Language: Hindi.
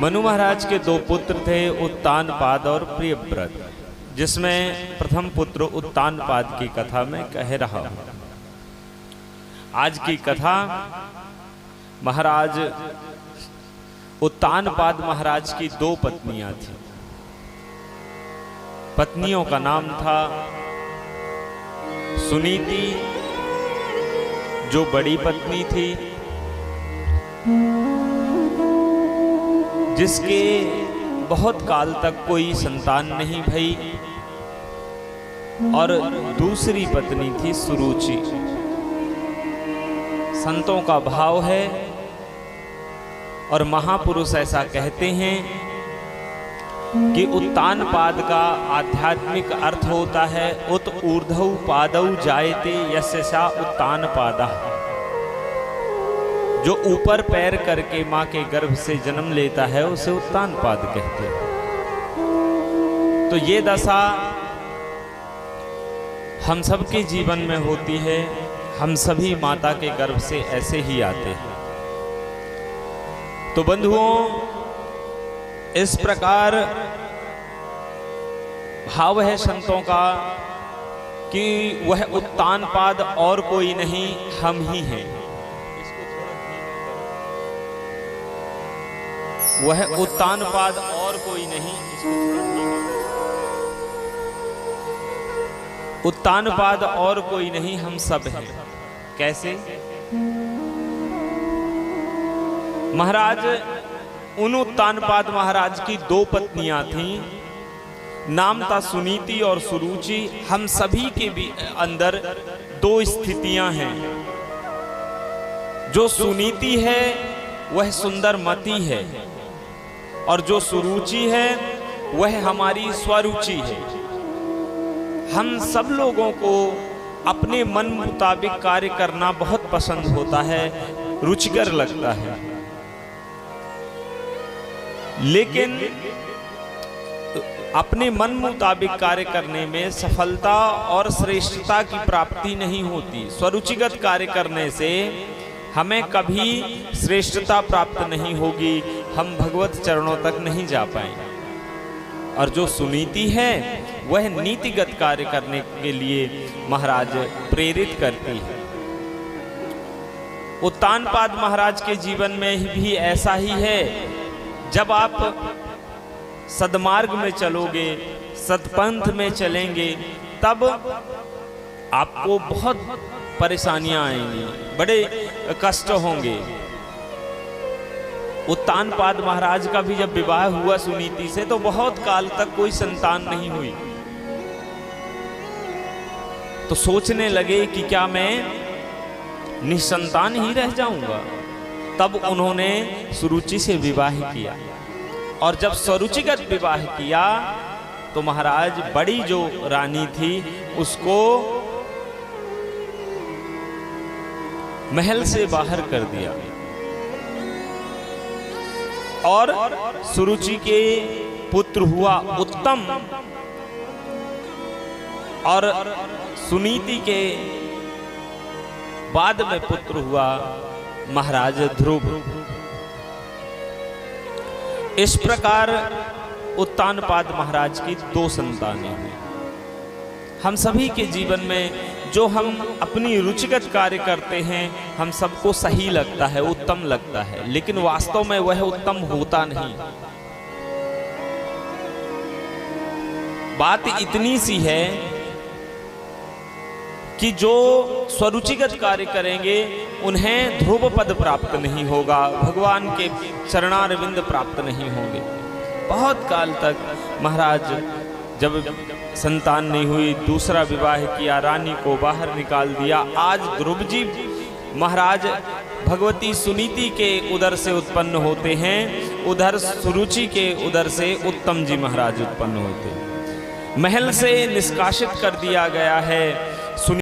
मनु महाराज के दो पुत्र थे, उत्तानपाद और प्रियव्रत, जिसमें प्रथम पुत्र उत्तानपाद की कथा मैं कह रहा हूं। आज की कथा महाराज उत्तानपाद महाराज की दो पत्नियां थीं। पत्नियों का नाम था सुनीति, जो बड़ी पत्नी थी, जिसके बहुत काल तक कोई संतान नहीं भई, और दूसरी पत्नी थी सुरुचि। संतों का भाव है और महापुरुष ऐसा कहते हैं कि उत्तानपाद का आध्यात्मिक अर्थ होता है उत ऊर्ध्व पादौ जायते यस्य सा उत्तानपादः। जो ऊपर पैर करके मां के गर्भ से जन्म लेता है उसे उत्तानपाद कहते हैं। तो ये दशा हम सबके जीवन में होती है। हम सभी माता के गर्भ से ऐसे ही आते हैं। तो बंधुओं, इस प्रकार भाव है संतों का कि वह उत्तानपाद और कोई नहीं, हम ही हैं। वह उत्तानपाद और कोई नहीं, उत्तानपाद और कोई नहीं, हम सब हैं। कैसे? महाराज, उन उत्तानपाद महाराज की दो पत्नियां थीं, नाम था सुनीति और सुरुचि। हम सभी के भी अंदर दो स्थितियां हैं। जो सुनीति है वह सुंदर मति है, और जो सुरुचि है वह हमारी स्वरुचि है। हम सब लोगों को अपने मन मुताबिक कार्य करना बहुत पसंद होता है, रुचिकर लगता है, लेकिन अपने मन मुताबिक कार्य करने में सफलता और श्रेष्ठता की प्राप्ति नहीं होती। स्वरुचिगत कार्य करने से हमें कभी श्रेष्ठता प्राप्त नहीं होगी, हम भगवत चरणों तक नहीं जा पाएंगे। और जो सुनीति है वह नीतिगत कार्य करने के लिए महाराज प्रेरित करती है। उत्तानपाद महाराज के जीवन में भी ऐसा ही है। जब आप सदमार्ग में चलोगे, सतपंथ में चलेंगे, तब आपको बहुत परेशानियां आएंगी, बड़े कष्ट होंगे। उत्तानपाद महाराज का भी जब विवाह हुआ सुनीति से, तो बहुत काल तक कोई संतान नहीं हुई। तो सोचने लगे कि क्या मैं निसंतान ही रह जाऊंगा। तब उन्होंने सुरुचि से विवाह किया, और जब सुरुचिगत विवाह किया तो महाराज बड़ी जो रानी थी उसको महल से बाहर कर दिया, और सुरुचि के पुत्र हुआ उत्तम, और सुनीति के बाद में पुत्र हुआ महाराज ध्रुव। इस प्रकार उत्तानपाद महाराज की दो संतानें हुई। हम सभी के जीवन में जो हम अपनी रुचिगत कार्य करते हैं, हम सबको सही लगता है, उत्तम लगता है, लेकिन वास्तव में वह उत्तम होता नहीं। बात इतनी सी है कि जो स्वरुचिगत कार्य करेंगे उन्हें ध्रुव पद प्राप्त नहीं होगा, भगवान के चरणारविंद प्राप्त नहीं होंगे। बहुत काल तक महाराज जब संतान नहीं हुई, दूसरा विवाह किया, रानी को बाहर निकाल दिया। आज ध्रुव जी महाराज भगवती सुनीति के उदर से उत्पन्न होते हैं, उधर सुरुचि के उदर से उत्तम जी महाराज उत्पन्न होते हैं। महल से निष्कासित कर दिया गया है,